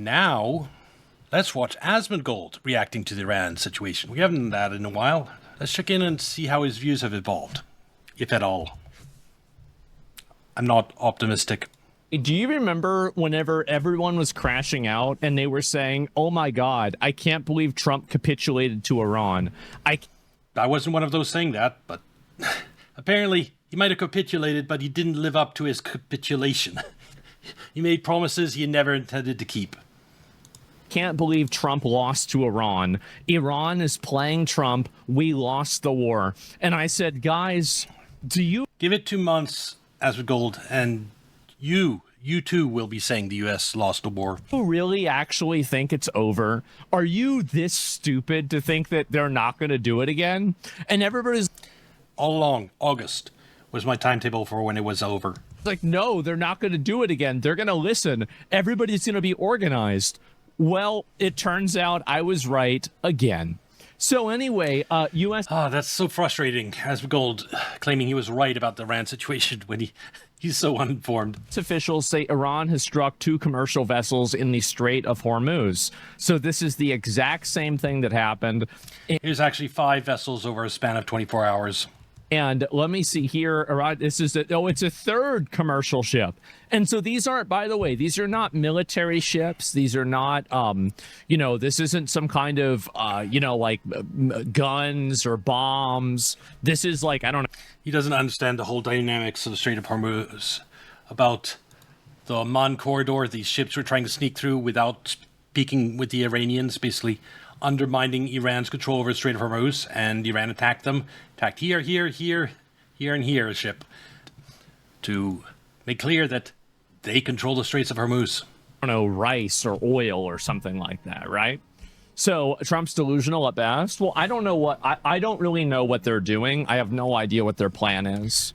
Now, let's watch Asmongold reacting to the Iran situation. We haven't done that in a while. Let's check in and see how his views have evolved, if at all. I'm not optimistic. Do you remember whenever everyone was crashing out and they were saying, oh my God, I can't believe Trump capitulated to Iran? I wasn't one of those saying that, but apparently he might have capitulated, but he didn't live up to his capitulation. He made promises he never intended to keep. Can't believe Trump lost to Iran. Iran is playing Trump. We lost the war. And I said, guys, do you give it 2 months, Asmongold, and you too will be saying the U.S. lost the war. Really actually think it's over? Are you this stupid to think that they're not going to do it again? And everybody's all along, August was my timetable for when it was over. Like, no, they're not going to do it again. They're going to listen. Everybody's going to be organized. Well, it turns out I was right again. So anyway, U.S. That's so frustrating. Asmongold claiming he was right about the Iran situation when he's so uninformed. Officials say Iran has struck 2 commercial vessels in the Strait of Hormuz. So this is the exact same thing that happened. Here's actually 5 vessels over a span of 24 hours. And let me see here. This is it's a 3rd commercial ship. And so these aren't, by the way, these are not military ships. These are not, this isn't some kind of, like guns or bombs. This is like, I don't know. He doesn't understand the whole dynamics of the Strait of Hormuz, about the Oman corridor. These ships were trying to sneak through without speaking with the Iranians, basically undermining Iran's control over the Strait of Hormuz, and Iran attacked them. Attacked here, and here a ship, to make clear that they control the Straits of Hormuz. I don't know, rice or oil or something like that, right? So Trump's delusional at best. Well, I don't know what, I don't really know what they're doing. I have no idea what their plan is.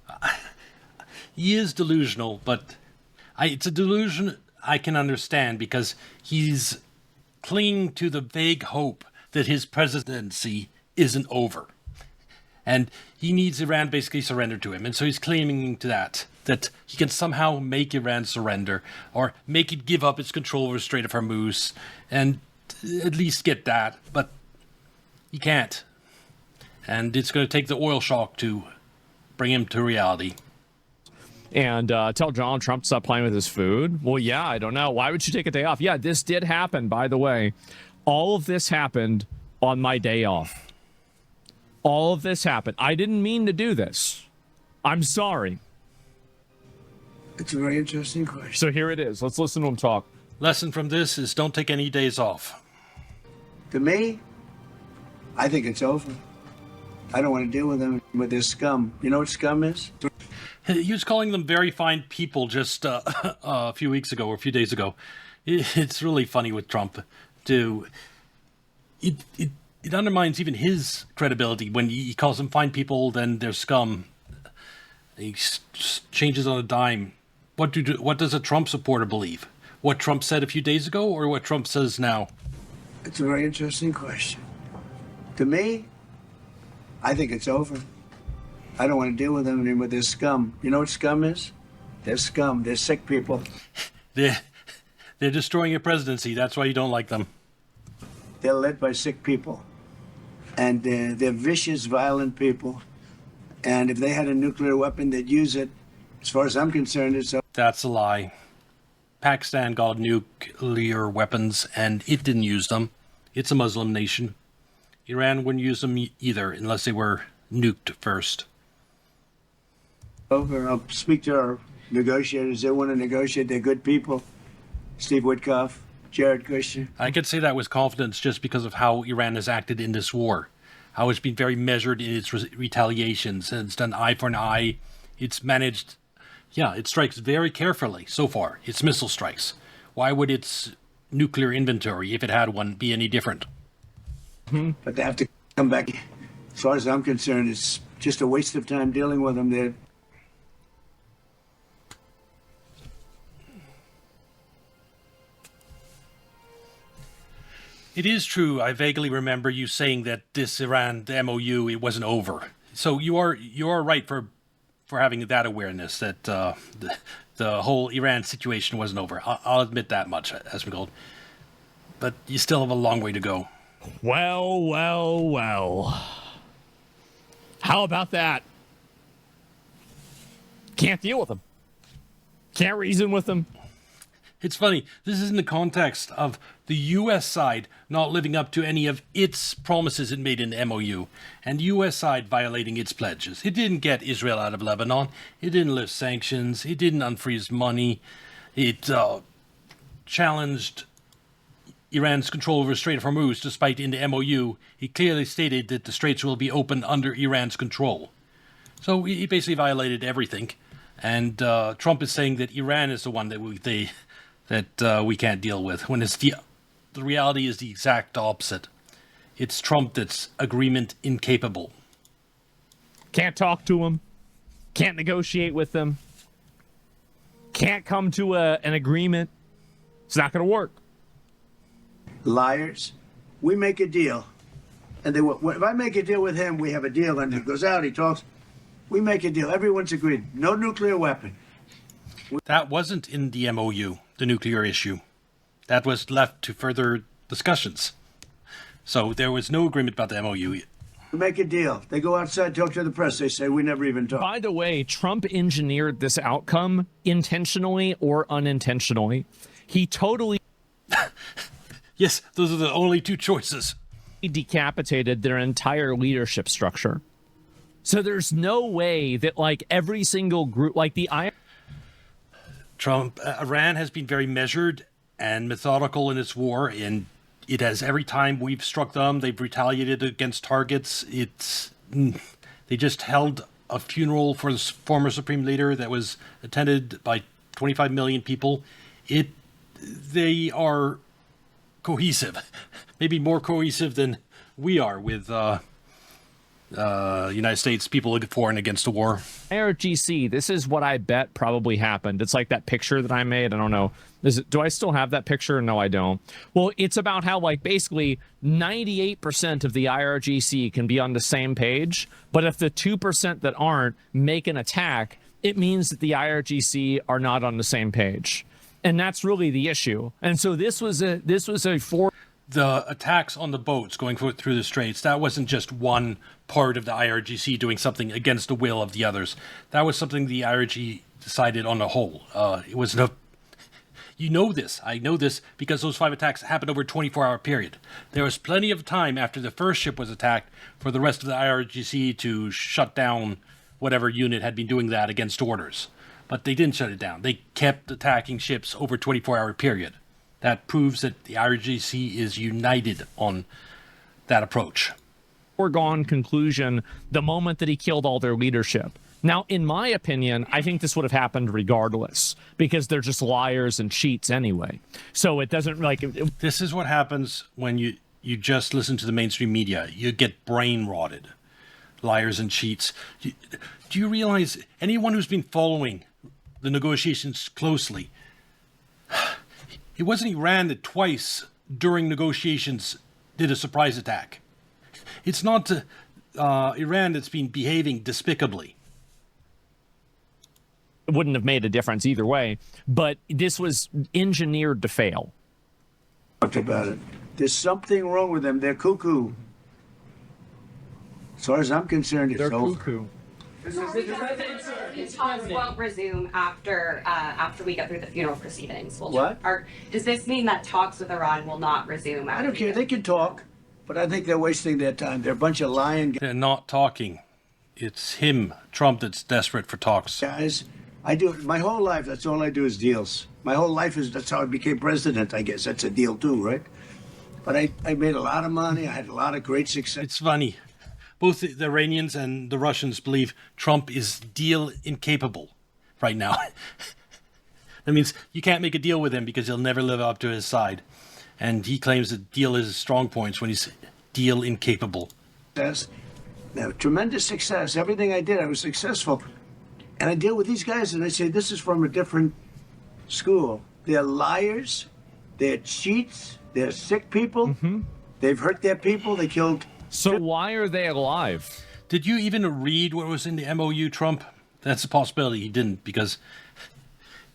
He is delusional, but it's a delusion I can understand, because he's clinging to the vague hope that his presidency isn't over. And he needs Iran basically surrender to him. And so he's claiming to that he can somehow make Iran surrender, or make it give up its control over the Strait of Hormuz, and at least get that. But he can't. And it's going to take the oil shock to bring him to reality. And tell Donald Trump to stop playing with his food? Well, yeah, I don't know. Why would you take a day off? Yeah, this did happen, by the way. All of this happened on my day off. All of this happened. I didn't mean to do this. I'm sorry. It's a very interesting question. So here it is. Let's listen to him talk. Lesson from this is don't take any days off. To me, I think it's over. I don't want to deal with them, with this scum. You know what scum is? He was calling them very fine people just a few weeks ago or a few days ago. It's really funny with Trump. It undermines even his credibility when he calls them fine people, then they're scum. He changes on a dime. What does a Trump supporter believe? What Trump said a few days ago, or what Trump says now? It's a very interesting question. To me, I think it's over. I don't want to deal with them, with this scum. You know what scum is? They're scum. They're sick people. They're destroying your presidency. That's why you don't like them. They're led by sick people. And they're vicious, violent people. And if they had a nuclear weapon, they'd use it. As far as I'm concerned, it's over. That's a lie. Pakistan got nuclear weapons, and it didn't use them. It's a Muslim nation. Iran wouldn't use them either, unless they were nuked first. Over. I'll speak to our negotiators. They want to negotiate. They're good people. Steve Witkoff, Jared Kushner. I can say that with confidence just because of how Iran has acted in this war. How it's been very measured in its retaliations. And it's done eye for an eye. It's managed, it strikes very carefully so far. Its missile strikes. Why would its nuclear inventory, if it had one, be any different? But they have to come back. As far as I'm concerned, it's just a waste of time dealing with them. They're It is true. I vaguely remember you saying that this Iran, the MOU, it wasn't over. So you are right for having that awareness that the whole Iran situation wasn't over. I'll admit that much, Asmongold. but you still have a long way to go. Well, well, well. How about that? Can't deal with them. Can't reason with them. It's funny, this is in the context of the U.S. side not living up to any of its promises it made in the MOU, and the U.S. side violating its pledges. It didn't get Israel out of Lebanon, it didn't lift sanctions, it didn't unfreeze money, it challenged Iran's control over the Strait of Hormuz, despite in the MOU, he clearly stated that the straits will be open under Iran's control. So he basically violated everything, and Trump is saying that Iran is the one that we can't deal with, when it's the reality is the exact opposite. It's Trump that's agreement incapable. Can't talk to them. Can't negotiate with them. Can't come to an agreement. It's not going to work. Liars. We make a deal. And they will. If I make a deal with him, we have a deal, and he goes out, he talks. We make a deal. Everyone's agreed. No nuclear weapon. That wasn't in the MOU, the nuclear issue. That was left to further discussions. So there was no agreement about the MOU. We make a deal. They go outside, talk to the press. They say, we never even talked. By the way, Trump engineered this outcome intentionally or unintentionally. He totally Yes, those are the only two choices. decapitated their entire leadership structure. So there's no way that like every single group, like the Iran has been very measured and methodical in its war, and it has every time we've struck them, they've retaliated against targets. They just held a funeral for the former supreme leader that was attended by 25 million people. They are cohesive, maybe more cohesive than we are with United States people for and against the war. IRGC, this is what I bet probably happened. It's like that picture that I made. I don't know. Do I still have that picture? No, I don't. Well, it's about how like basically 98% of the IRGC can be on the same page, but if the 2% that aren't make an attack, it means that the IRGC are not on the same page. And that's really the issue. And so this was a the attacks on the boats going through the straits, that wasn't just one part of the IRGC doing something against the will of the others. That was something the IRG decided on the whole. It was you know this. I know this because those 5 attacks happened over a 24-hour period. There was plenty of time after the first ship was attacked for the rest of the IRGC to shut down whatever unit had been doing that against orders. But they didn't shut it down. They kept attacking ships over a 24-hour period. That proves that the IRGC is united on that approach. Foregone conclusion the moment that he killed all their leadership. Now, in my opinion, I think this would have happened regardless because they're just liars and cheats anyway. So it doesn't like... This is what happens when you just listen to the mainstream media. You get brain rotted. Liars and cheats. Do you realize anyone who's been following the negotiations closely, it wasn't Iran that twice during negotiations did a surprise attack. It's not Iran that's been behaving despicably. It wouldn't have made a difference either way, but this was engineered to fail. Talked about it. There's something wrong with them. They're cuckoo. As far as I'm concerned, it's over. Cuckoo. Talks won't resume after we get through the funeral proceedings. What? Does this mean that talks with Iran will not resume? I don't care. They can talk, but I think they're wasting their time. They're a bunch of lying They're not talking. It's him, Trump, that's desperate for talks. guys. I do my whole life. That's all I do is deals. My whole life that's how I became president. I guess that's a deal too, right? But I made a lot of money. I had a lot of great success. It's funny. Both the Iranians and the Russians believe Trump is deal incapable right now. That means you can't make a deal with him because he'll never live up to his side. And he claims that deal is his strong points when he's deal incapable. Now, tremendous success. Everything I did, I was successful. And I deal with these guys and I say, this is from a different school. They're liars. They're cheats. They're sick people. Mm-hmm. They've hurt their people. They killed... So why are they alive? Did you even read what was in the MOU, Trump? That's a possibility you didn't, because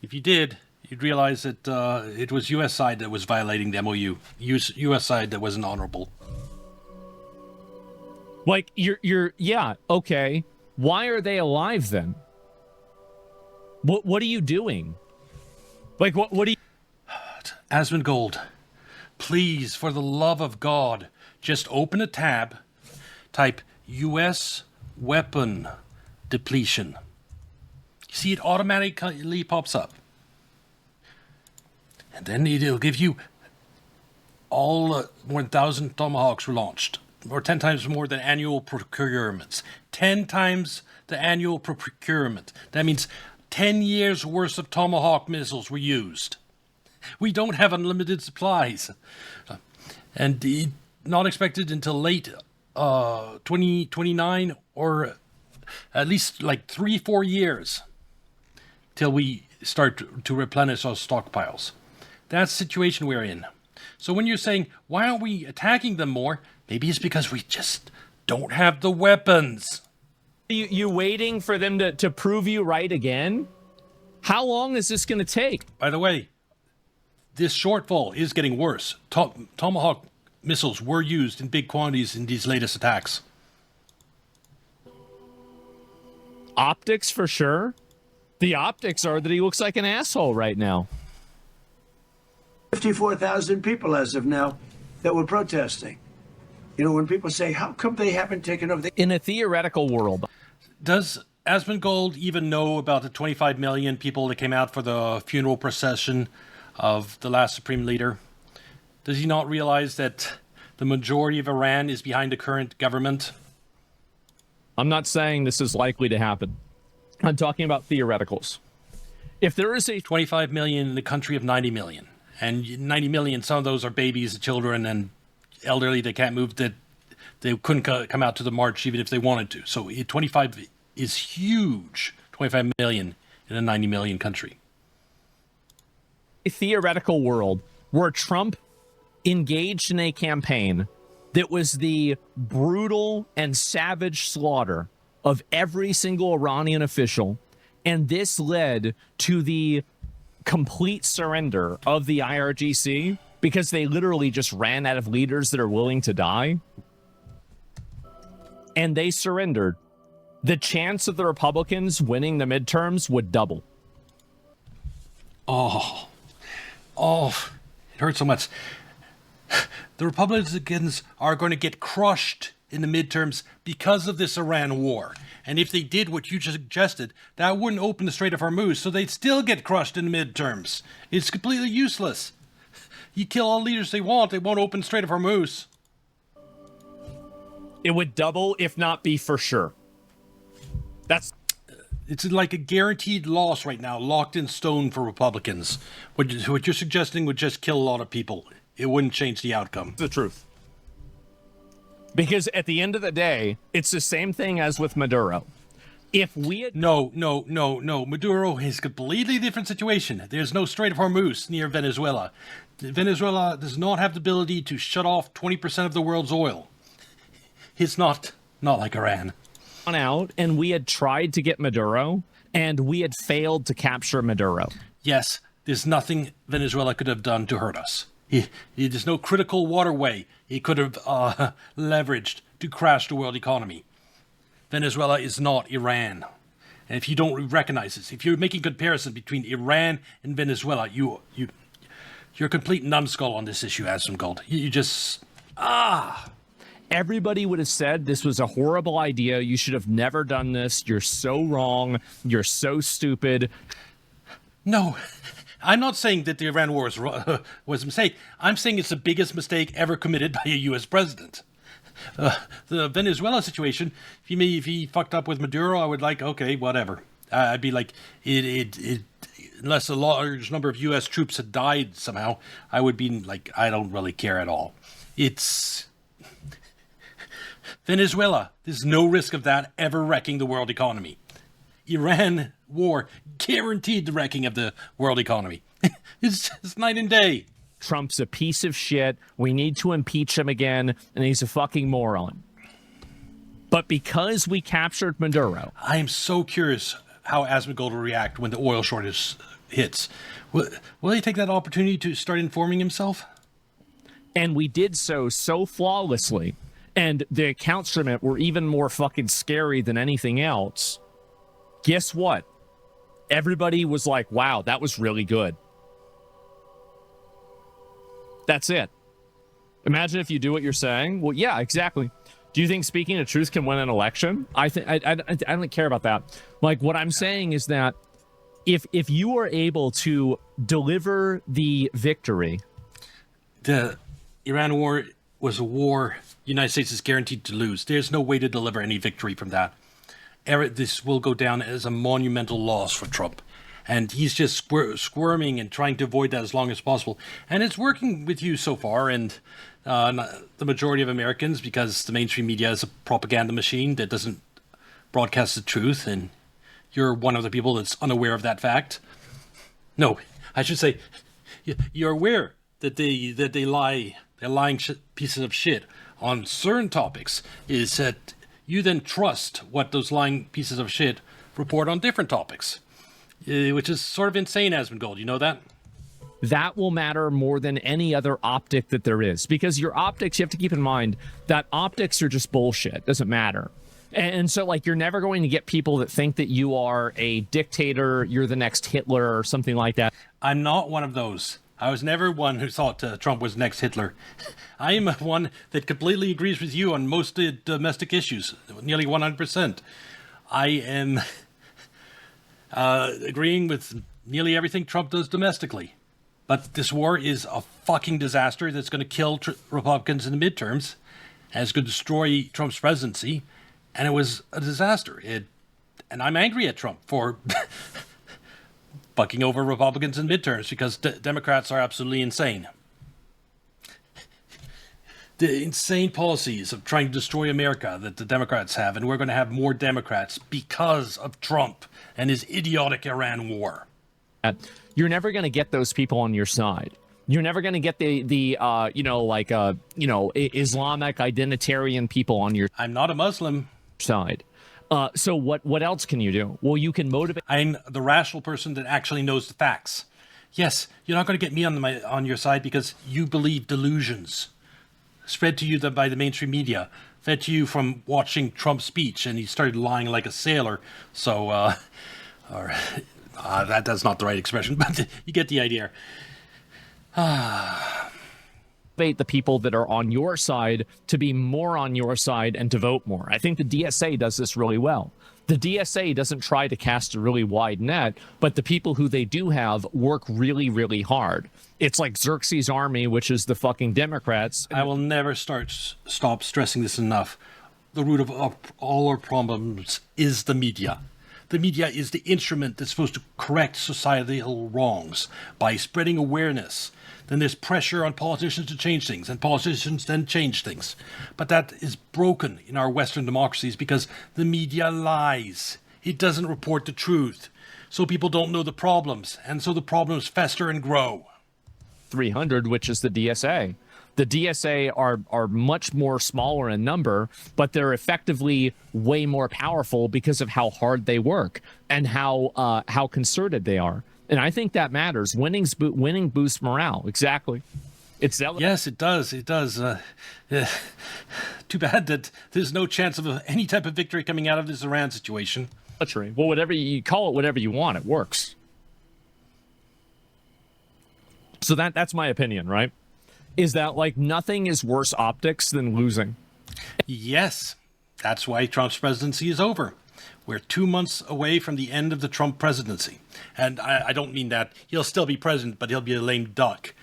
if you did, you'd realize that it was U.S. side that was violating the MOU. U.S. side that wasn't honorable. Like, yeah, okay. Why are they alive then? What are you doing? Like, what do you... Asmongold, please, for the love of God, just open a tab, type U.S. weapon depletion. You see, it automatically pops up. And then it'll give you all more than 1,000 Tomahawks were launched, or 10 times more than annual procurements. 10 times the annual procurement. That means 10 years worth of Tomahawk missiles were used. We don't have unlimited supplies. And not expected until late 2029, or at least like 3-4 years till we start to replenish our stockpiles. That's the situation we're in. So when you're saying, why aren't we attacking them more? Maybe it's because we just don't have the weapons. You waiting for them to prove you right again? How long is this going to take? By the way, this shortfall is getting worse. Tomahawk missiles were used in big quantities in these latest attacks. Optics for sure. The optics are that he looks like an asshole right now. 54,000 people as of now that were protesting. You know, when people say, how come they haven't taken over? In a theoretical world. Does Asmongold even know about the 25 million people that came out for the funeral procession of the last supreme leader? Does he not realize that the majority of Iran is behind the current government? I'm not saying this is likely to happen. I'm talking about theoreticals. If there is a 25 million in a country of 90 million, and 90 million, some of those are babies, children, and elderly that can't move, that they couldn't come out to the march even if they wanted to. So 25 is huge. 25 million in a 90 million country. A theoretical world where Trump engaged in a campaign that was the brutal and savage slaughter of every single Iranian official, and this led to the complete surrender of the IRGC because they literally just ran out of leaders that are willing to die, and they surrendered, the chance of the Republicans winning the midterms would double. Oh, it hurts so much. The Republicans are going to get crushed in the midterms because of this Iran war. And if they did what you just suggested, that wouldn't open the Strait of Hormuz, so they'd still get crushed in the midterms. It's completely useless. You kill all leaders they won't open the Strait of Hormuz. It would double, if not be for sure. It's like a guaranteed loss right now, locked in stone for Republicans. What you're suggesting would just kill a lot of people. It wouldn't change the outcome. The truth. Because at the end of the day, it's the same thing as with Maduro. If we had... No. Maduro is a completely different situation. There's no Strait of Hormuz near Venezuela. Venezuela does not have the ability to shut off 20% of the world's oil. It's not like Iran. Out, and we had tried to get Maduro, and we had failed to capture Maduro. Yes, there's nothing Venezuela could have done to hurt us. There's no critical waterway he could have leveraged to crash the world economy. Venezuela is not Iran. And if you don't recognize this, if you're making comparison between Iran and Venezuela, you're a complete numbskull on this issue, Asmongold. You just... Everybody would have said this was a horrible idea. You should have never done this. You're so wrong. You're so stupid. No, I'm not saying that the Iran war was a mistake. I'm saying it's the biggest mistake ever committed by a U.S. president. The Venezuela situation, if he fucked up with Maduro, I would like, okay, whatever. I'd be like, unless a large number of U.S. troops had died somehow, I would be like, I don't really care at all. It's... Venezuela, there's no risk of that ever wrecking the world economy. Iran war guaranteed the wrecking of the world economy. It's night and day. Trump's a piece of shit. We need to impeach him again, and he's a fucking moron. But because we captured Maduro... I am so curious how Asmongold will react when the oil shortage hits. Will he take that opportunity to start informing himself? And we did so flawlessly. And the accounts from it were even more fucking scary than anything else. Guess what? Everybody was like, wow, that was really good. That's it. Imagine if you do what you're saying. Well, yeah, exactly. Do you think speaking the truth can win an election? I don't care about that. Like, what I'm saying is that if you are able to deliver the victory, the Iran war was a war the United States is guaranteed to lose. There's no way to deliver any victory from that. This will go down as a monumental loss for Trump. And he's just squirming and trying to avoid that as long as possible. And it's working with you so far, and the majority of Americans, because the mainstream media is a propaganda machine that doesn't broadcast the truth, and you're one of the people that's unaware of that fact. No, I should say, you're aware that they lie. They're lying pieces of shit on certain topics. Is that you then trust what those lying pieces of shit report on different topics, which is sort of insane, Asmongold. You know that? That will matter more than any other optic that there is. Because your optics, you have to keep in mind that optics are just bullshit. Doesn't matter. And so, like, you're never going to get people that think that you are a dictator, you're the next Hitler or something like that. I'm not one of those. I was never one who thought Trump was next Hitler. I am one that completely agrees with you on most domestic issues, nearly 100%. I am agreeing with nearly everything Trump does domestically. But this war is a fucking disaster that's going to kill Republicans in the midterms, and it's going to destroy Trump's presidency, and it was a disaster. And I'm angry at Trump for bucking over Republicans in midterms because Democrats are absolutely insane. The insane policies of trying to destroy America that the Democrats have, and we're going to have more Democrats because of Trump and his idiotic Iran war. You're never going to get those people on your side. You're never going to get the Islamic identitarian people on your I'm not a Muslim side. So what else can you do? Well, you can motivate. I'm the rational person that actually knows the facts. Yes, you're not going to get me on your side because you believe delusions spread to you by the mainstream media, fed to you from watching Trump's speech, and he started lying like a sailor. So, that's not the right expression, but you get the idea. The people that are on your side to be more on your side and to vote more. I think the DSA does this really well. The DSA doesn't try to cast a really wide net, but the people who they do have work really, really hard. It's like Xerxes' army, which is the fucking Democrats. I will never stop stressing this enough. The root of all our problems is the media. The media is the instrument that's supposed to correct societal wrongs by spreading awareness. Then there's pressure on politicians to change things, and politicians then change things. But that is broken in our Western democracies because the media lies. It doesn't report the truth. So people don't know the problems, and so the problems fester and grow. 300, which is the DSA. The DSA are much more smaller in number, but they're effectively way more powerful because of how hard they work and how concerted they are. And I think that matters. Winning boosts morale. Exactly. Yes, it does. It does. Too bad that there's no chance of any type of victory coming out of this Iran situation. Well, whatever you call it, whatever you want, it works. So that's my opinion, right? Is that, like, nothing is worse optics than losing. Yes, that's why Trump's presidency is over. We're 2 months away from the end of the Trump presidency. And I don't mean that he'll still be president, but he'll be a lame duck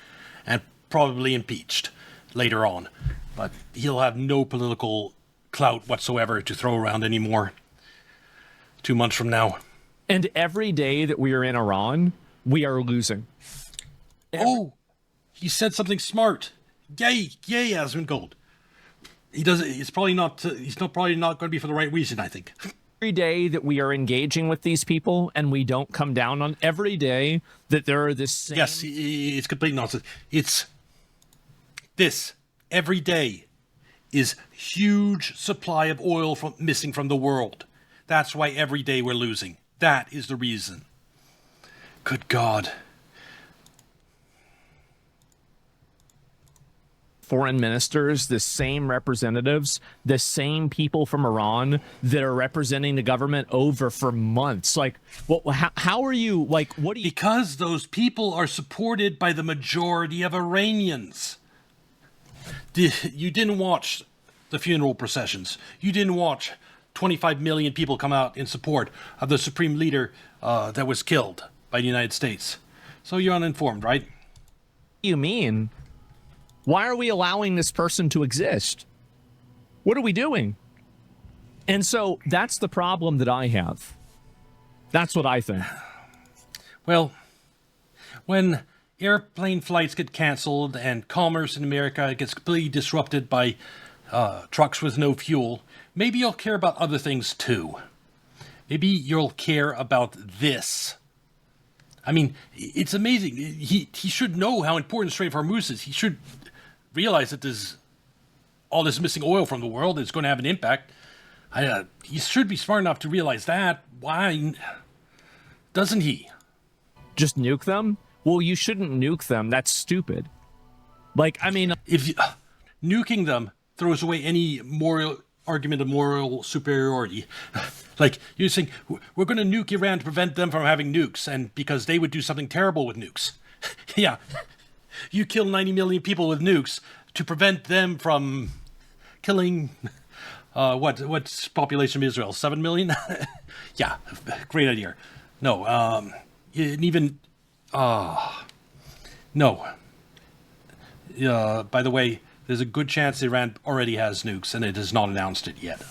and probably impeached later on. But he'll have no political clout whatsoever to throw around anymore 2 months from now. And every day that we are in Iran, we are losing. He said something smart. Yay, Asmongold. He's probably not going to be for the right reason, I think. Every day that we are engaging with these people and we don't come down on every day that there are this same... Yes, it's complete nonsense. It's this. Every day is huge supply of oil missing from the world. That's why every day we're losing. That is the reason. Good God. Foreign ministers, the same representatives, the same people from Iran that are representing the government over for months. Like, how are you, like, what do you... Because those people are supported by the majority of Iranians. You didn't watch the funeral processions. You didn't watch 25 million people come out in support of the supreme leader that was killed by the United States. So you're uninformed, right? You mean? Why are we allowing this person to exist? What are we doing? And so that's the problem that I have. That's what I think. Well, when airplane flights get canceled and commerce in America gets completely disrupted by trucks with no fuel, maybe you'll care about other things too. Maybe you'll care about this. I mean, it's amazing. He should know how important Strait of Hormuz is. He should realize that there's all this missing oil from the world is going to have an impact. He should be smart enough to realize that. Why doesn't he? Just nuke them? Well, you shouldn't nuke them. That's stupid. Like, I mean... If nuking them throws away any moral argument of moral superiority. Like, you're saying, we're going to nuke Iran to prevent them from having nukes, and because they would do something terrible with nukes. Yeah. You kill 90 million people with nukes to prevent them from killing, what's population of Israel? 7 million? Yeah, great idea. No, no. By the way, there's a good chance Iran already has nukes, and it has not announced it yet.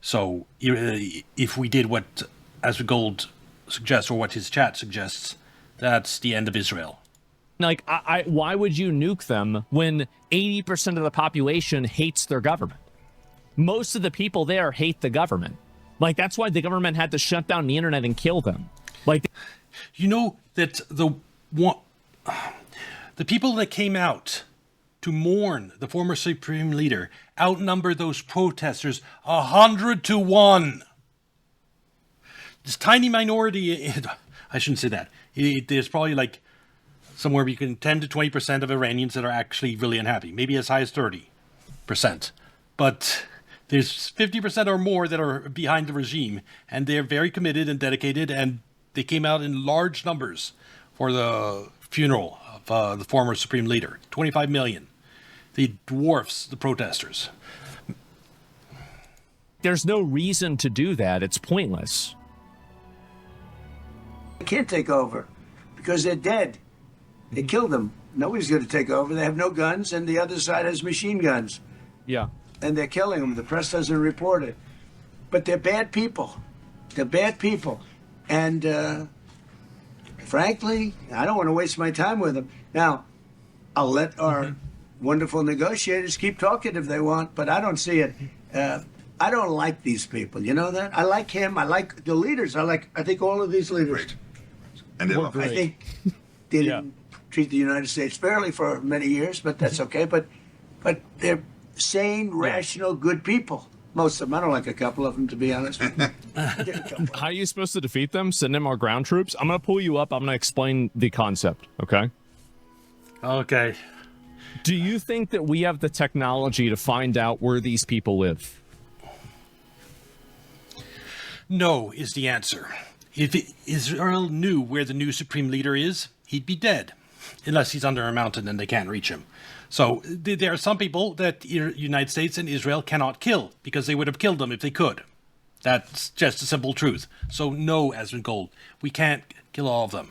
So, if we did what Asmongold suggests, or what his chat suggests, that's the end of Israel. Like, why would you nuke them when 80% of the population hates their government? Most of the people there hate the government. Like, that's why the government had to shut down the internet and kill them. Like, you know that the people that came out to mourn the former supreme leader outnumber those protesters 100 to 1. This tiny minority, I shouldn't say that. There's probably like somewhere between 10 to 20% of Iranians that are actually really unhappy, maybe as high as 30%. But there's 50% or more that are behind the regime, and they're very committed and dedicated, and they came out in large numbers for the funeral of the former supreme leader. 25 million. They dwarfs the protesters. there's no reason to do that. It's pointless. They can't take over because they're dead. They killed them. Nobody's going to take over. They have no guns, and the other side has machine guns. Yeah. And they're killing them. The press doesn't report it. But they're bad people. They're bad people. And frankly, I don't want to waste my time with them. Now, I'll let our wonderful negotiators keep talking if they want, but I don't see it. I don't like these people. You know that? I like him. I like the leaders. I think all of these leaders. Great. And they love I think they didn't treat the United States fairly for many years, but that's okay. But they're sane, rational, good people. Most of them. I don't like a couple of them, to be honest. How are you supposed to defeat them? Send in more ground troops? I'm going to pull you up. I'm going to explain the concept, okay? Okay. Do you think that we have the technology to find out where these people live? No is the answer. If Israel knew where the new supreme leader is, he'd be dead. Unless he's under a mountain and they can't reach him. So there are some people that the United States and Israel cannot kill because they would have killed them if they could. That's just a simple truth. So no, Asmongold, we can't kill all of them.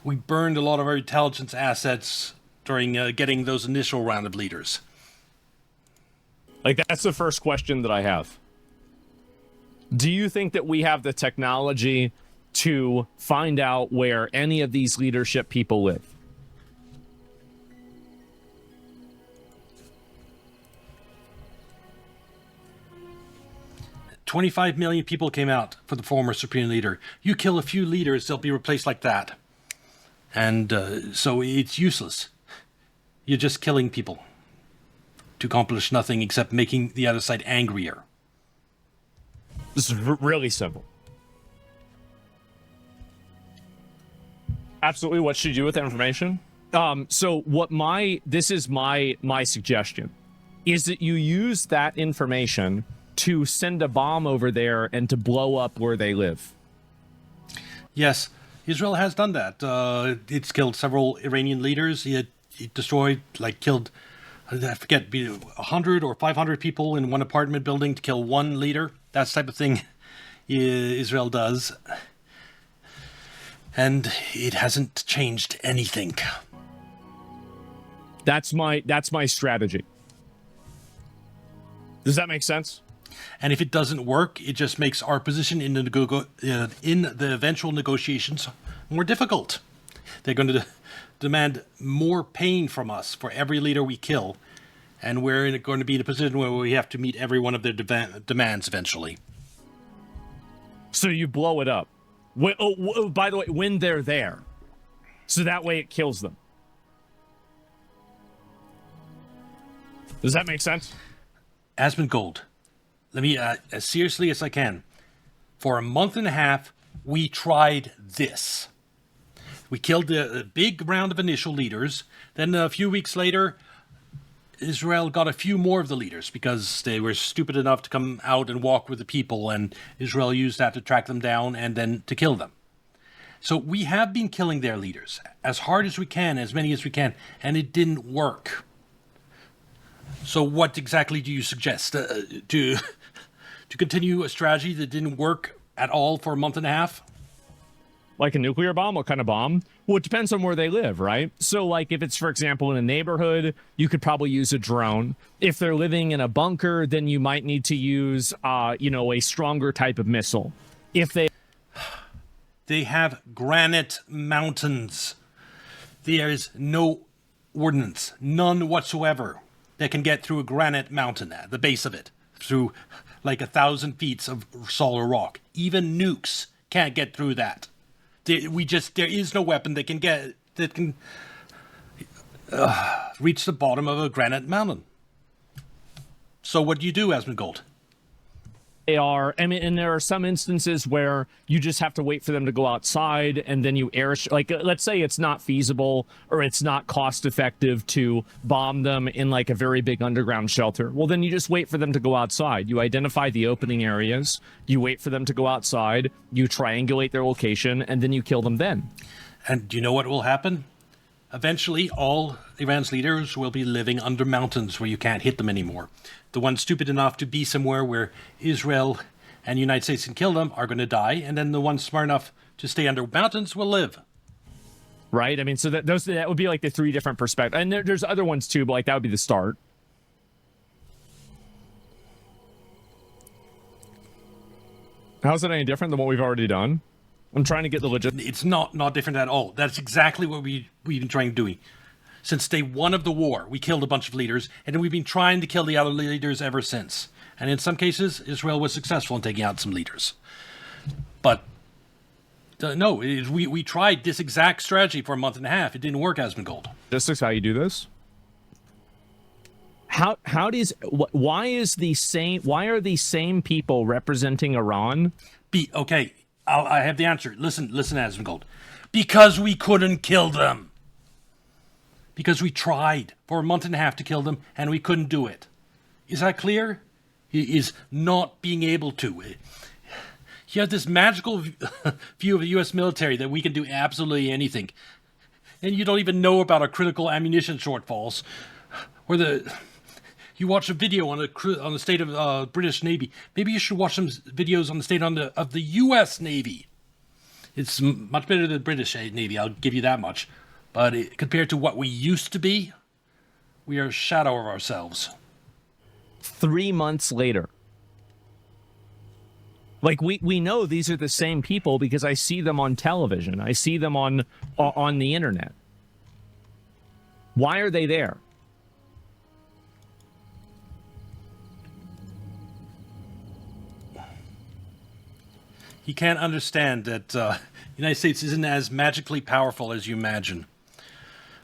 We burned a lot of our intelligence assets during getting those initial round of leaders. Like, that's the first question that I have. Do you think that we have the technology to find out where any of these leadership people live? $25 million people came out for the former supreme leader. You kill a few leaders, they'll be replaced like that. And so it's useless. You're just killing people to accomplish nothing except making the other side angrier. This is really simple. Absolutely. What should you do with that information? So what this is my suggestion is that you use that information to send a bomb over there and to blow up where they live. Yes, Israel has done that. It's killed several Iranian leaders. It destroyed, killed, I forget, 100 or 500 people in one apartment building to kill one leader. That type of thing Israel does. And it hasn't changed anything. That's my strategy. Does that make sense? And if it doesn't work, it just makes our position in the eventual negotiations more difficult. They're going to demand more pain from us for every leader we kill, and we're going to be in a position where we have to meet every one of their demands eventually. So you blow it up. By the way, when they're there, so that way it kills them. Does that make sense? Asmongold, let me, as seriously as I can, for a month and a half, we tried this. We killed the big round of initial leaders. Then a few weeks later, Israel got a few more of the leaders because they were stupid enough to come out and walk with the people, and Israel used that to track them down and then to kill them. So we have been killing their leaders as hard as we can, as many as we can, and it didn't work. So what exactly do you suggest? To continue a strategy that didn't work at all for a month and a half? Like a nuclear bomb? What kind of bomb? Well, it depends on where they live, right? So, like, if it's, for example, in a neighborhood, you could probably use a drone. If they're living in a bunker, then you might need to use, a stronger type of missile. If They have granite mountains. There is no ordnance, none whatsoever, that can get through a granite mountain at the base of it, through like 1,000 feet of solid rock. Even nukes can't get through that. There is no weapon that can reach the bottom of a granite mountain. So what do you do, Asmongold? and there are some instances where you just have to wait for them to go outside, and then you let's say it's not feasible or it's not cost effective to bomb them in like a very big underground shelter. Well, then you just wait for them to go outside. You identify the opening areas, you wait for them to go outside, you triangulate their location, and then you kill them then. And do you know what will happen? Eventually, all Iran's leaders will be living under mountains where you can't hit them anymore. The ones stupid enough to be somewhere where Israel and the United States can kill them are going to die, and then the ones smart enough to stay under mountains will live. Right? I mean, so that would be like the three different perspectives. And there's other ones too, but like that would be the start. How's it any different than what we've already done? I'm trying to get the legit. It's not different at all. That's exactly what we've been trying to do. Since day one of the war, we killed a bunch of leaders, and then we've been trying to kill the other leaders ever since. And in some cases, Israel was successful in taking out some leaders. But no, we tried this exact strategy for a month and a half. It didn't work, Asmongold. Logistics, how you do this? Why are the same people representing Iran? Okay, I have the answer. Listen, Asmongold. Because we couldn't kill them. Because we tried for a month and a half to kill them, and we couldn't do it. Is that clear? He is not being able to. You have this magical view of the U.S. military that we can do absolutely anything. And you don't even know about our critical ammunition shortfalls. Or you watch a video on the state of British Navy. Maybe you should watch some videos on the state of the U.S. Navy. It's much better than the British Navy, I'll give you that much. But compared to what we used to be, we are a shadow of ourselves. 3 months later. Like, we know these are the same people because I see them on television. I see them on the internet. Why are they there? You can't understand that the United States isn't as magically powerful as you imagine.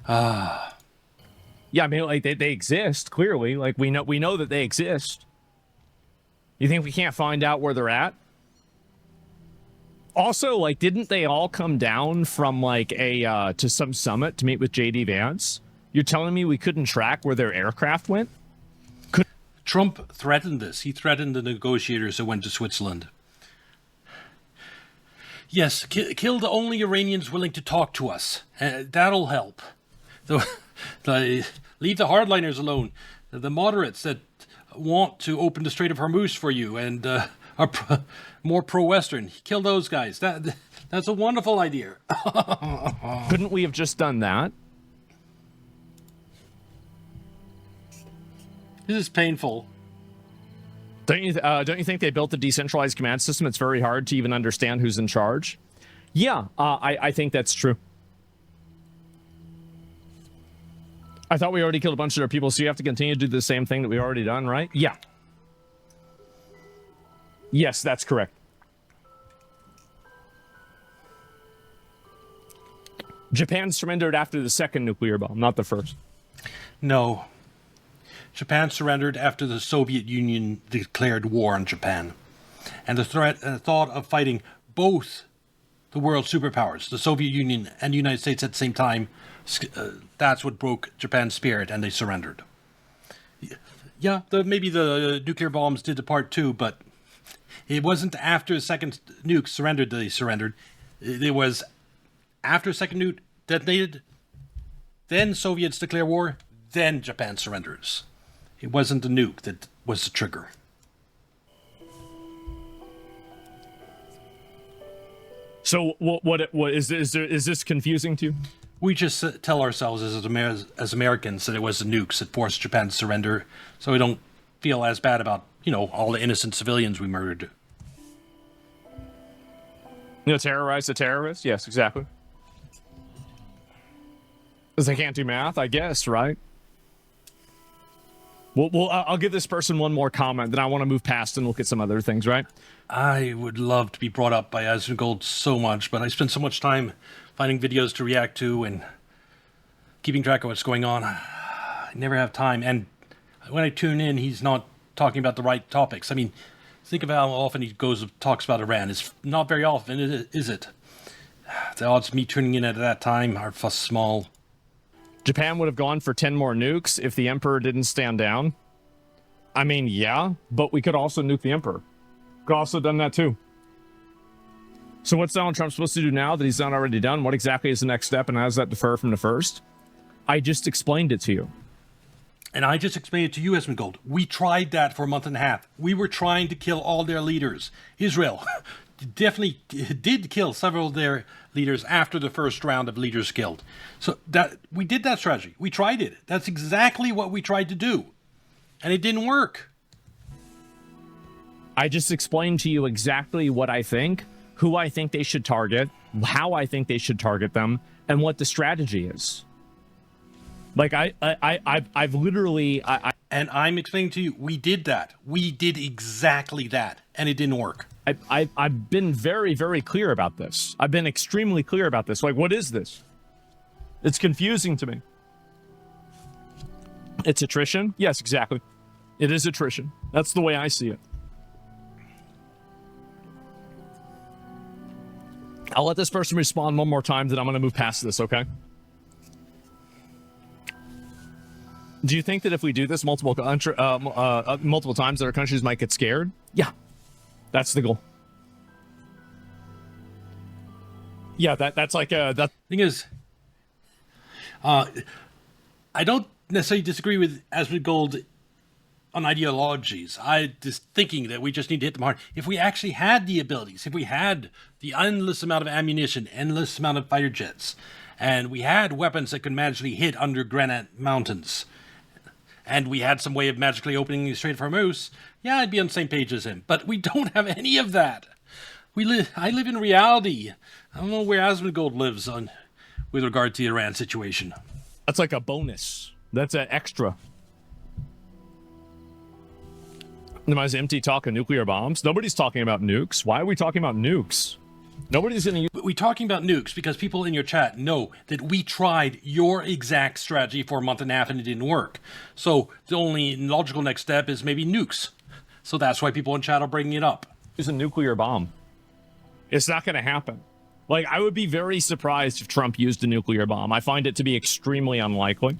Yeah, I mean, like they exist clearly. Like we know that they exist. You think we can't find out where they're at? Also, like, didn't they all come down from like a to some summit to meet with JD Vance? You're telling me we couldn't track where their aircraft went? Trump threatened this. He threatened the negotiators who went to Switzerland. Yes, kill the only Iranians willing to talk to us. That'll help. Leave the hardliners alone. The moderates that want to open the Strait of Hormuz for you and are more pro-Western. Kill those guys. That's a wonderful idea. Couldn't we have just done that? This is painful. Don't you think they built a decentralized command system? It's very hard to even understand who's in charge. Yeah, I think that's true. I thought we already killed a bunch of their people, so you have to continue to do the same thing that we already done, right? Yeah. Yes, that's correct. Japan surrendered after the second nuclear bomb, not the first. No. Japan surrendered after the Soviet Union declared war on Japan. And the thought of fighting both the world superpowers, the Soviet Union and the United States at the same time, that's what broke Japan's spirit, and they surrendered. Yeah, maybe the nuclear bombs did the part too, but it wasn't after the second nuke surrendered that they surrendered. It was after the second nuke detonated, then Soviets declare war, then Japan surrenders. It wasn't the nuke that was the trigger. So what is this confusing to you? We just tell ourselves as Americans that it was the nukes that forced Japan to surrender, so we don't feel as bad about, all the innocent civilians we murdered. Terrorize the terrorists? Yes, exactly. Because they can't do math, I guess, right? Well, I'll give this person one more comment, then I want to move past and look at some other things, right? I would love to be brought up by Asmongold so much, but I spend so much time finding videos to react to and keeping track of what's going on. I never have time, and when I tune in, he's not talking about the right topics. I mean, think of how often he talks about Iran. It's not very often, is it? The odds of me tuning in at that time are small. Japan would have gone for 10 more nukes if the Emperor didn't stand down. I mean, yeah, but we could also nuke the Emperor. Could also done that too. So what's Donald Trump supposed to do now that he's not already done? What exactly is the next step, and how does that differ from the first? I just explained it to you. And I just explained it to you, Asmongold. We tried that for a month and a half. We were trying to kill all their leaders. Israel definitely did kill several of their leaders after the first round of leaders killed. So that we did that strategy. We tried it. That's exactly what we tried to do. And it didn't work. I just explained to you exactly what I think, who I think they should target, how I think they should target them, and what the strategy is. Like I've literally and I'm explaining to you, we did that. We did exactly that, and it didn't work. I've been very, very clear about this. I've been extremely clear about this. Like, what is this? It's confusing to me. It's attrition? Yes, exactly. It is attrition. That's the way I see it. I'll let this person respond one more time, then I'm going to move past this, okay? Do you think that if we do this multiple times, that our countries might get scared? Yeah. That's the goal. Yeah, that's like that thing is, I don't necessarily disagree with Asmongold on ideologies. I just thinking that we just need to hit them hard. If we actually had the abilities, if we had the endless amount of ammunition, endless amount of fighter jets, and we had weapons that could magically hit under granite mountains, and we had some way of magically opening the Strait of Hormuz, yeah, I'd be on the same page as him. But we don't have any of that. I live in reality. I don't know where Asmongold lives with regard to the Iran situation. That's like a bonus. That's an extra. Am I empty talk of nuclear bombs? Nobody's talking about nukes. Why are we talking about nukes? Nobody's going to use... We're talking about nukes because people in your chat know that we tried your exact strategy for a month and a half and it didn't work. So the only logical next step is maybe nukes. So that's why people in chat are bringing it up. Use a nuclear bomb. It's not going to happen. Like, I would be very surprised if Trump used a nuclear bomb. I find it to be extremely unlikely.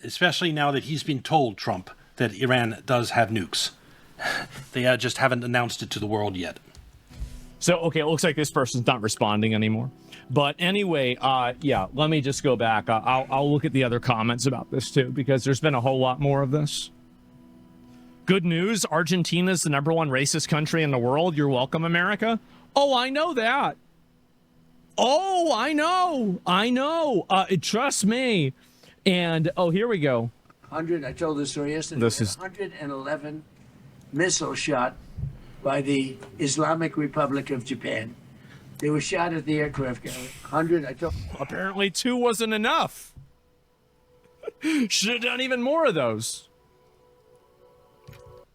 Especially now that he's been told, Trump, that Iran does have nukes. They just haven't announced it to the world yet. So, okay, it looks like this person's not responding anymore. But anyway, yeah, let me just go back. I'll look at the other comments about this, too, because there's been a whole lot more of this. Good news, Argentina's the #1 racist country in the world. You're welcome, America. Oh, I know that. Oh, I know. Trust me. And, oh, here we go. I told this story yesterday. This is 111 missiles shot by the Islamic Republic of Japan. They were shot at the aircraft carrier. apparently 2 wasn't enough. Should have done even more of those.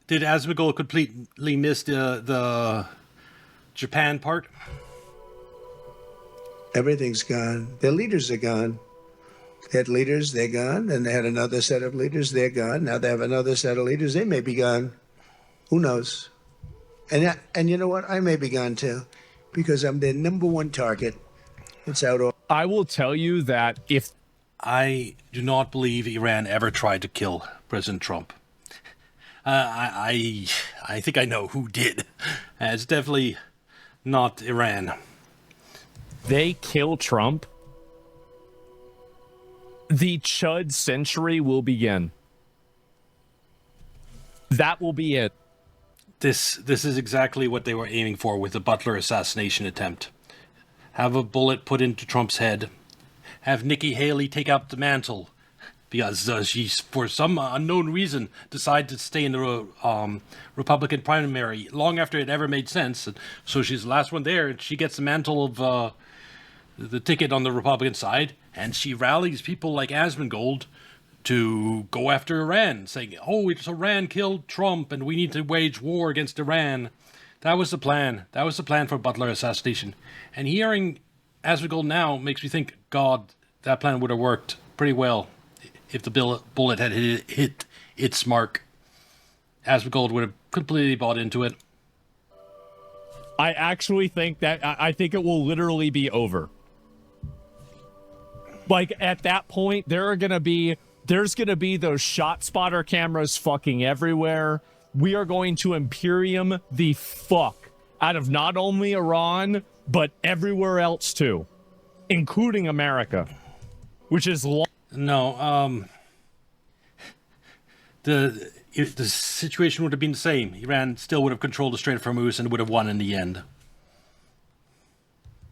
Did Asmongold completely miss the Japan part? Everything's gone. Their leaders are gone. They had leaders, they're gone. And they had another set of leaders, they're gone. Now they have another set of leaders, they may be gone. Who knows? And you know what? I may be gone too, because I'm their #1 target. It's out all. I will tell you that if I do not believe Iran ever tried to kill President Trump. I think I know who did. It's definitely not Iran. they kill Trump, the Chud century will begin. That will be it. This is exactly what they were aiming for with the Butler assassination attempt. Have a bullet put into Trump's head. Have Nikki Haley take up the mantle because she's, for some unknown reason, decided to stay in the Republican primary long after it ever made sense. And so she's the last one there, and she gets the mantle of the ticket on the Republican side, and she rallies people like Asmongold to go after Iran, saying, oh, it's Iran killed Trump, and we need to wage war against Iran. That was the plan. That was the plan for Butler assassination. And hearing Asmongold now makes me think, God, that plan would have worked pretty well if the bullet had hit its mark. Asmongold would have completely bought into it. I actually think that I think it will literally be over. Like at that point, there's gonna be those shot spotter cameras fucking everywhere. We are going to Imperium the fuck out of not only Iran, but everywhere else too, including America, which is No, if the situation would have been the same, Iran still would have controlled the Strait of Hormuz and would have won in the end.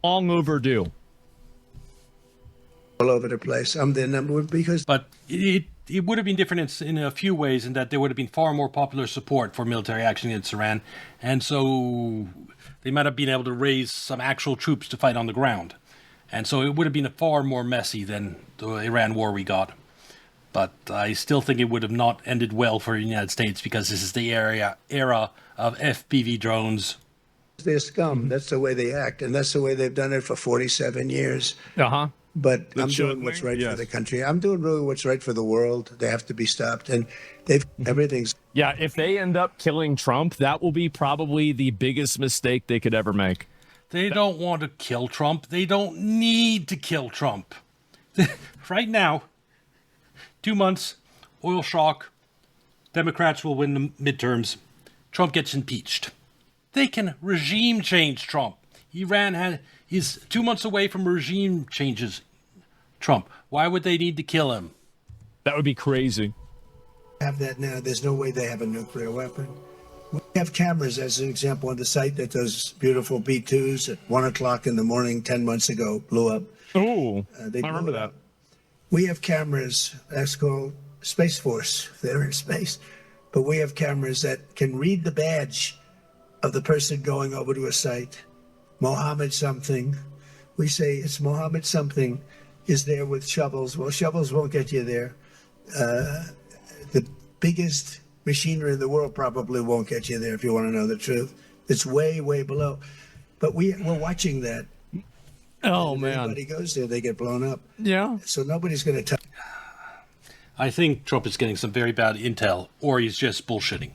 long overdue. All over the place. I'm their number one because... But it would have been different in a few ways, in that there would have been far more popular support for military action against Iran, and so they might have been able to raise some actual troops to fight on the ground. And so it would have been far more messy than the Iran war we got. But I still think it would have not ended well for the United States, because this is the era of FPV drones. They're scum. That's the way they act, and that's the way they've done it for 47 years. Uh-huh. But I'm doing what's right for the country. I'm doing really what's right for the world. They have to be stopped, and everything's... Yeah, if they end up killing Trump, that will be probably the biggest mistake they could ever make. They don't want to kill Trump. They don't need to kill Trump. Right now, 2 months, oil shock, Democrats will win the midterms, Trump gets impeached. They can regime change Trump. Iran is 2 months away from regime changes Trump. Why would they need to kill him? That would be crazy. Have that now. There's no way they have a nuclear weapon. We have cameras, as an example, on the site that those beautiful B-2s at 1 o'clock in the morning 10 months ago blew up. Oh, I remember that. We have cameras, that's called Space Force. They're in space. But we have cameras that can read the badge of the person going over to a site. Mohammed something. We say it's Mohammed something is there with shovels. Well, shovels won't get you there. The biggest machinery in the world probably won't get you there, if you want to know the truth. It's way, way below. But we're watching that. Oh, man. Everybody goes there, they get blown up. Yeah. So nobody's going to touch. I think Trump is getting some very bad intel, or he's just bullshitting.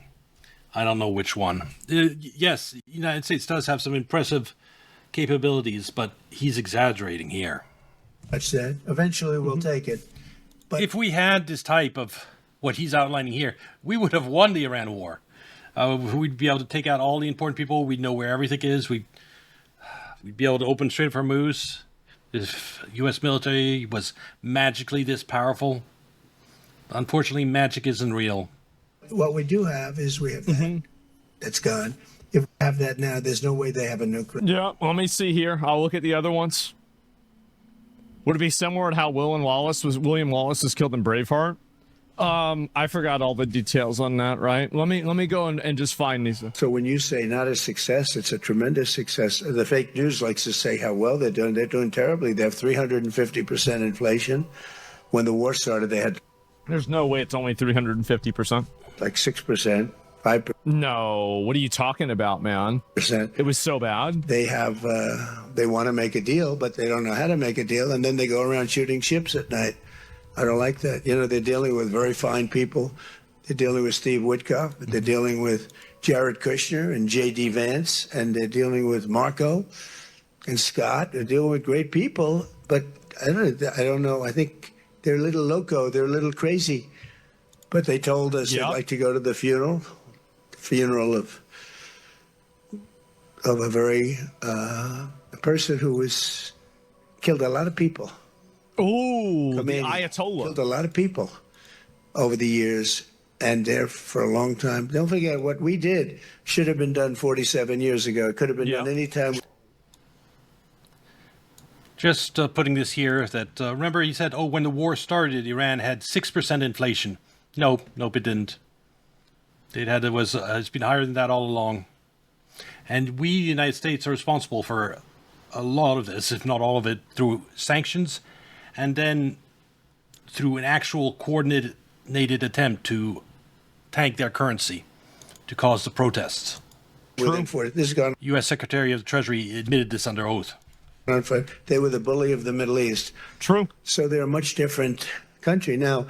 I don't know which one. Yes, the United States does have some impressive capabilities, but he's exaggerating here. Much that. Eventually we'll take it. But If we had this type of what he's outlining here, we would have won the Iran war. We'd be able to take out all the important people. We'd know where everything is. We'd be able to open Strait of Hormuz. If U.S. military was magically this powerful. Unfortunately, magic isn't real. what we do have is we have that. That's gone. If we have that now, there's no way they have a nuclear. Yeah, let me see here. I'll look at the other ones. Would it be similar to how William Wallace was killed in Braveheart? I forgot all the details on that, right? Let me go and just find these. So when you say not a success, it's a tremendous success. The fake news likes to say how well they're doing. They're doing terribly. They have 350% inflation. When the war started, they had There's no way it's only 350%. like 6%, 5%. No, what are you talking about, man? It was so bad. They have, they want to make a deal, but they don't know how to make a deal. And then they go around shooting ships at night. I don't like that. You know, they're dealing with very fine people. They're dealing with Steve Witkoff. They're dealing with Jared Kushner and J.D. Vance. And they're dealing with Marco and Scott. They're dealing with great people. But I don't know. I think they're a little loco. They're a little crazy. But they told us they'd like to go to the funeral of a very a person who was killed a lot of people. Ooh, the Khomeini Ayatollah. killed a lot of people over the years, and there for a long time. Don't forget what we did should have been done 47 years ago. It could have been done any time. Just putting this here that, remember he said, oh, when the war started, Iran had 6% inflation. Nope, it didn't. It's been higher than that all along. And we, the United States, are responsible for a lot of this, if not all of it, through sanctions, and then through an actual coordinated attempt to tank their currency, to cause the protests. This has gone U.S. Secretary of the Treasury admitted this under oath. on for. They were the bully of the Middle East. True. So they're a much different country now.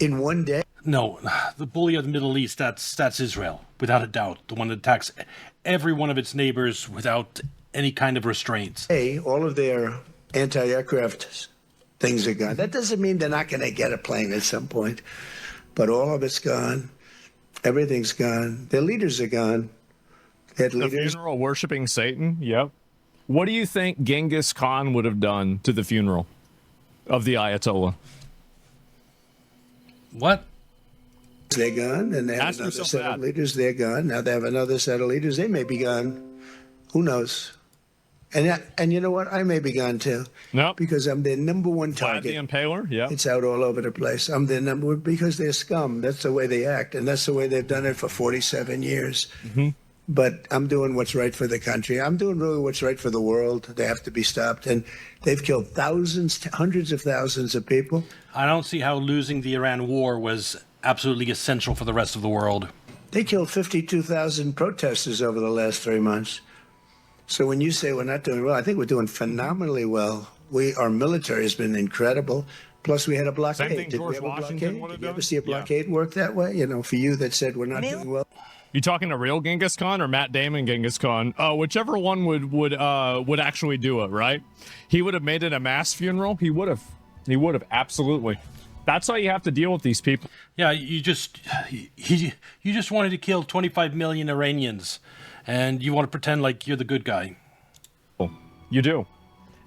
In one day. No, the bully of the Middle East, that's Israel, without a doubt. The one that attacks every one of its neighbors without any kind of restraints. Hey, all of their anti-aircraft things are gone. That doesn't mean they're not going to get a plane at some point, but all of it's gone. Everything's gone. Their leaders are gone. They had The leaders. funeral worshiping Satan. Yep. What do you think Genghis Khan would have done to the funeral of the Ayatollah? What? They're gone, and they have Ask another yourself set that. of leaders. They're gone. Now they have another set of leaders. They may be gone. Who knows? And you know what? I may be gone too. Nope. Because I'm their number one Vlad the target. Impaler. Yeah. It's out all over the place. I'm their number one because they're scum. That's the way they act, and that's the way they've done it for 47 years. But I'm doing what's right for the country. I'm doing really what's right for the world. They have to be stopped, and they've killed thousands, hundreds of thousands of people. I don't see how losing the Iran war was absolutely essential for the rest of the world. They killed 52,000 protesters over the last 3 months. So when you say we're not doing well, I think we're doing phenomenally well. Our military has been incredible. Plus, we had a blockade. Same thing Did George we have a Washington blockade? would have Did you ever done? see a Yeah. blockade work that way? You know, for you that said we're not doing well. You talking to real Genghis Khan or Matt Damon Genghis Khan? Whichever one would actually do it, right? He would have made it a mass funeral. He would have absolutely. That's how you have to deal with these people. Yeah, you just wanted to kill 25 million Iranians, and you want to pretend like you're the good guy. You do,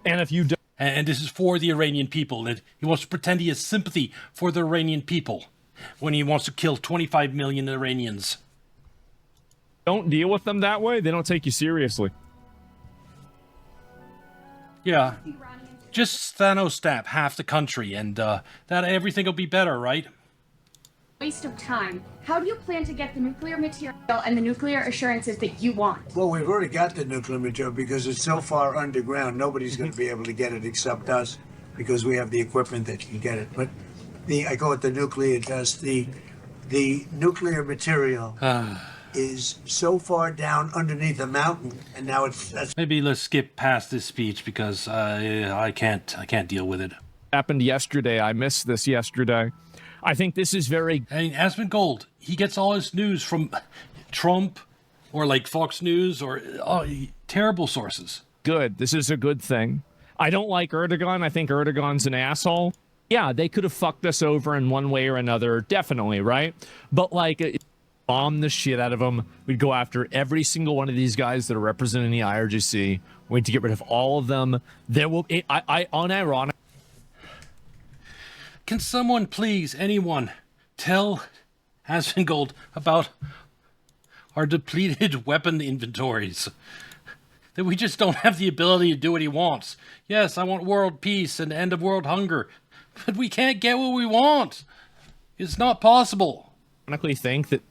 and if you don't. And this is for the Iranian people. And he wants to pretend he has sympathy for the Iranian people when he wants to kill 25 million Iranians. Don't deal with them that way, they don't take you seriously. Yeah, just Thanos stab half the country, and that everything will be better, right? Waste of time. How do you plan to get the nuclear material and the nuclear assurances that you want? Well, we've already got the nuclear material because it's so far underground. Nobody's going to be able to get it except us because we have the equipment that can get it. But I call it the nuclear dust. The nuclear material is so far down underneath the mountain, and now that's Maybe let's skip past this speech because I can't deal with it. Happened yesterday. I missed this yesterday. I think this is very. I mean, Asmongold, he gets all his news from Trump or like Fox News or terrible sources. good. This is a good thing. I don't like Erdogan. I think Erdogan's an asshole. Yeah, they could have fucked us over in one way or another, definitely, right? But like, bomb the shit out of them. We'd go after every single one of these guys that are representing the IRGC. We need to get rid of all of them. There will be, unironic. Can someone please, anyone, tell Asmongold about our depleted weapon inventories? That we just don't have the ability to do what he wants. Yes, I want world peace and end of world hunger, but we can't get what we want. It's not possible. Ironically think that.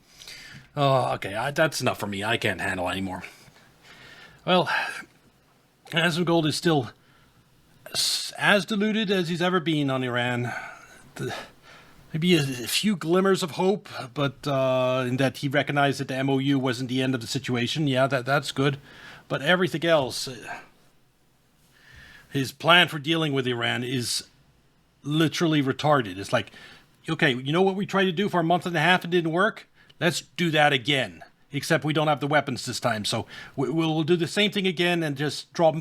Oh, okay, that's enough for me. I can't handle anymore. Well, Asmongold is still as deluded as he's ever been on Iran. Maybe a few glimmers of hope, but in that he recognized that the MOU wasn't the end of the situation. Yeah, that's good. But everything else, his plan for dealing with Iran is literally retarded. It's like, okay, you know what we tried to do for a month and a half and didn't work? Let's do that again. Except we don't have the weapons this time, so we'll do the same thing again and just drop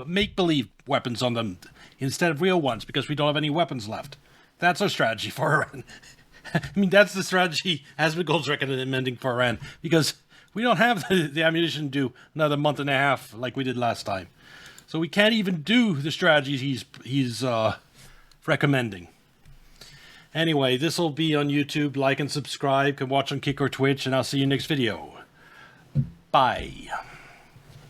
make-believe weapons on them instead of real ones because we don't have any weapons left. That's our strategy for Iran. I mean, that's the strategy Asmongold's recommending for Iran because we don't have the ammunition to do another month and a half like we did last time. So we can't even do the strategies he's recommending. Anyway, this will be on YouTube. Like and subscribe. Can watch on Kick or Twitch, and I'll see you next video. Bye.